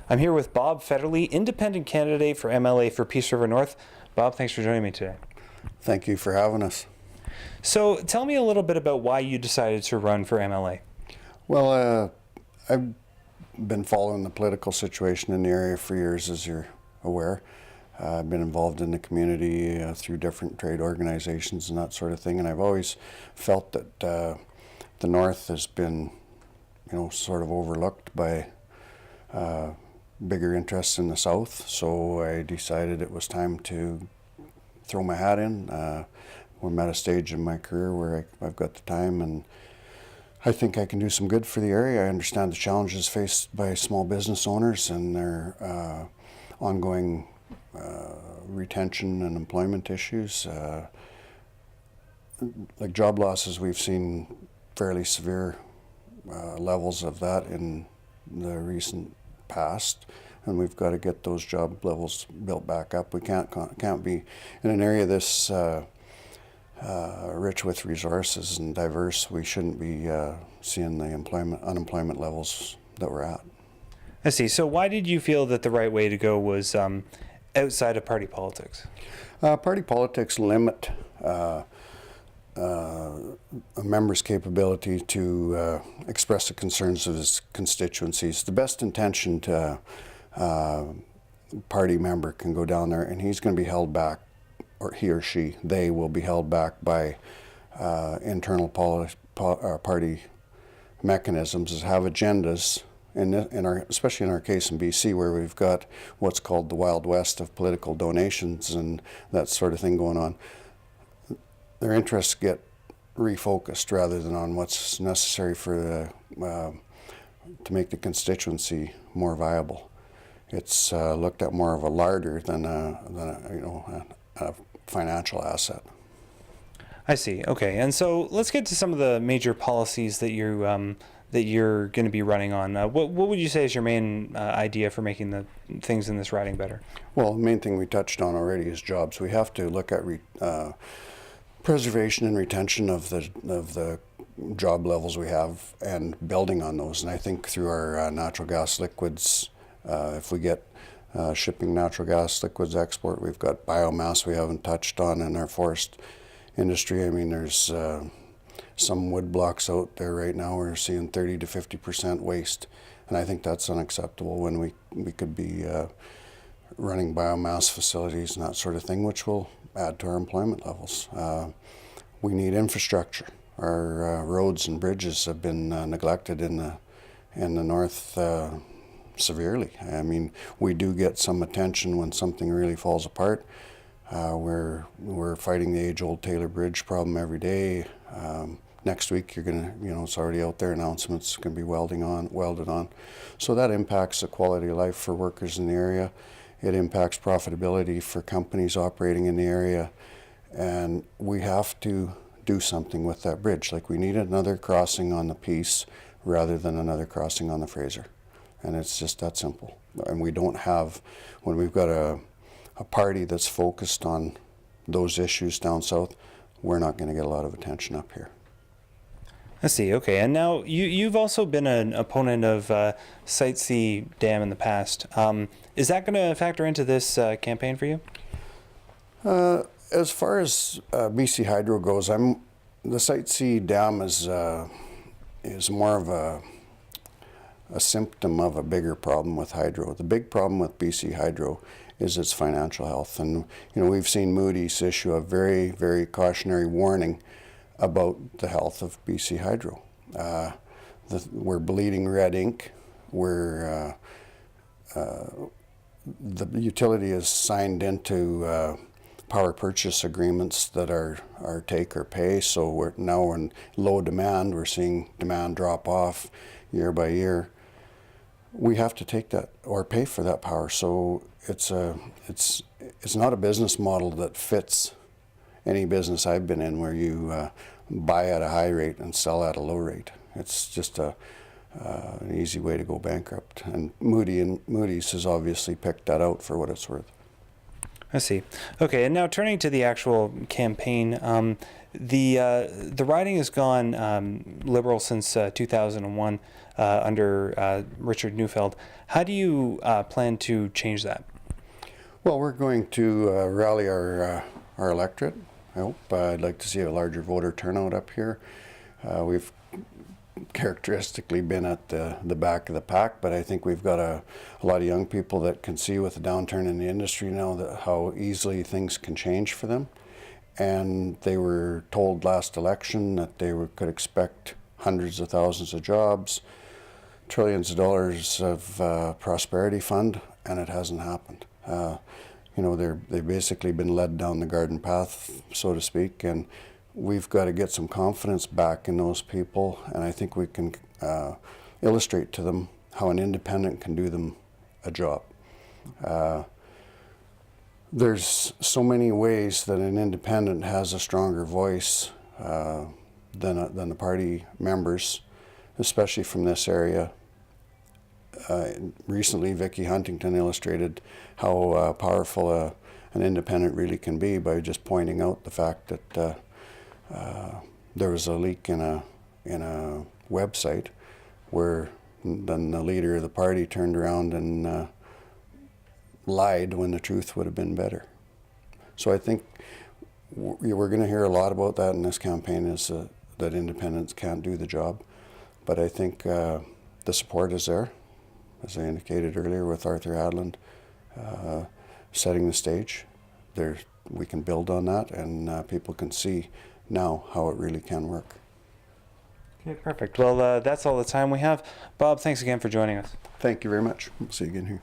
I'm here with Bob Fedderly, independent candidate for MLA for Peace River North. Bob, thanks for joining me today. Thank you for having us. So tell me a little bit about why you decided to run for MLA. Well, I've been following the political situation in the area for years, as you're aware. I've been involved in the community through different trade organizations and that sort of thing, and I've always felt that the North has been, sort of overlooked by bigger interests in the South. So I decided it was time to throw my hat in. I'm at a stage in my career where I've got the time, and I think I can do some good for the area. I understand the challenges faced by small business owners and their ongoing retention and employment issues. Like job losses, we've seen fairly severe levels of that in the recent past, and we've got to get those job levels built back up. We can't be in an area this rich with resources and diverse. We shouldn't be seeing the unemployment levels that we're at. I see. So why did you feel that the right way to go was outside of party politics? Party politics limit a member's capability to express the concerns of his constituencies. The best intentioned party member can go down there and he's going to be held back, or he or she, they will be held back by internal party mechanisms that have agendas, especially in our case in BC, where we've got what's called the Wild West of political donations and that sort of thing going on. Their interests get refocused rather than on what's necessary for to make the constituency more viable. It's looked at more of a larder than a financial asset. I see. Okay, and so let's get to some of the major policies that you're going to be running on. What would you say is your main idea for making the things in this riding better? Well, the main thing we touched on already is jobs. We have to look at preservation and retention of the job levels we have and building on those. And I think through our natural gas liquids, if we get shipping natural gas liquids export, we've got biomass we haven't touched on in our forest industry. I mean, there's some wood blocks out there right now. We're seeing 30 to 50% waste, and I think that's unacceptable when we could be running biomass facilities and that sort of thing, which will add to our employment levels. We need infrastructure. Our roads and bridges have been neglected in the North severely. I mean, we do get some attention when something really falls apart. We're fighting the age-old Taylor Bridge problem every day. Next week, you're gonna, it's already out there. Announcements going to be welded on. So that impacts the quality of life for workers in the area. It impacts profitability for companies operating in the area, and we have to do something with that bridge. Like, we need another crossing on the Peace rather than another crossing on the Fraser, and it's just that simple. And we don't have, when we've got a party that's focused on those issues down south, we're not going to get a lot of attention up here. I see. Okay, and now you've also been an opponent of Site C Dam in the past. Is that going to factor into this campaign for you? As far as BC Hydro goes, the Site C Dam is more of a symptom of a bigger problem with hydro. The big problem with BC Hydro is its financial health, and we've seen Moody's issue a very, very cautionary warning about the health of BC Hydro. We're bleeding red ink. The utility is signed into power purchase agreements that are take or pay. So we're now in low demand. We're seeing demand drop off year by year. We have to take that or pay for that power. So it's not a business model that fits any business I've been in, where you buy at a high rate and sell at a low rate. It's just an easy way to go bankrupt. And Moody's has obviously picked that out for what it's worth. I see. Okay, and now turning to the actual campaign, The riding has gone Liberal since 2001 under Richard Neufeld. How do you plan to change that? Well, we're going to rally our electorate. I hope. I'd like to see a larger voter turnout up here. We've characteristically been at the back of the pack, but I think we've got a lot of young people that can see with the downturn in the industry now that how easily things can change for them. And they were told last election that they could expect hundreds of thousands of jobs, trillions of dollars of prosperity fund, and it hasn't happened. You know, they've basically been led down the garden path, so to speak, and we've got to get some confidence back in those people, and I think we can illustrate to them how an independent can do them a job. There's so many ways that an independent has a stronger voice than the party members, especially from this area. Recently, Vicki Huntington illustrated how powerful an independent really can be by just pointing out the fact that there was a leak in a website where then the leader of the party turned around and lied when the truth would have been better. So I think we're going to hear a lot about that in this campaign, is that independents can't do the job. But I think the support is there, as I indicated earlier with Arthur Hadland setting the stage. We can build on that, and people can see now how it really can work. Okay, perfect. Well, that's all the time we have. Bob, thanks again for joining us. Thank you very much. We'll see you again here.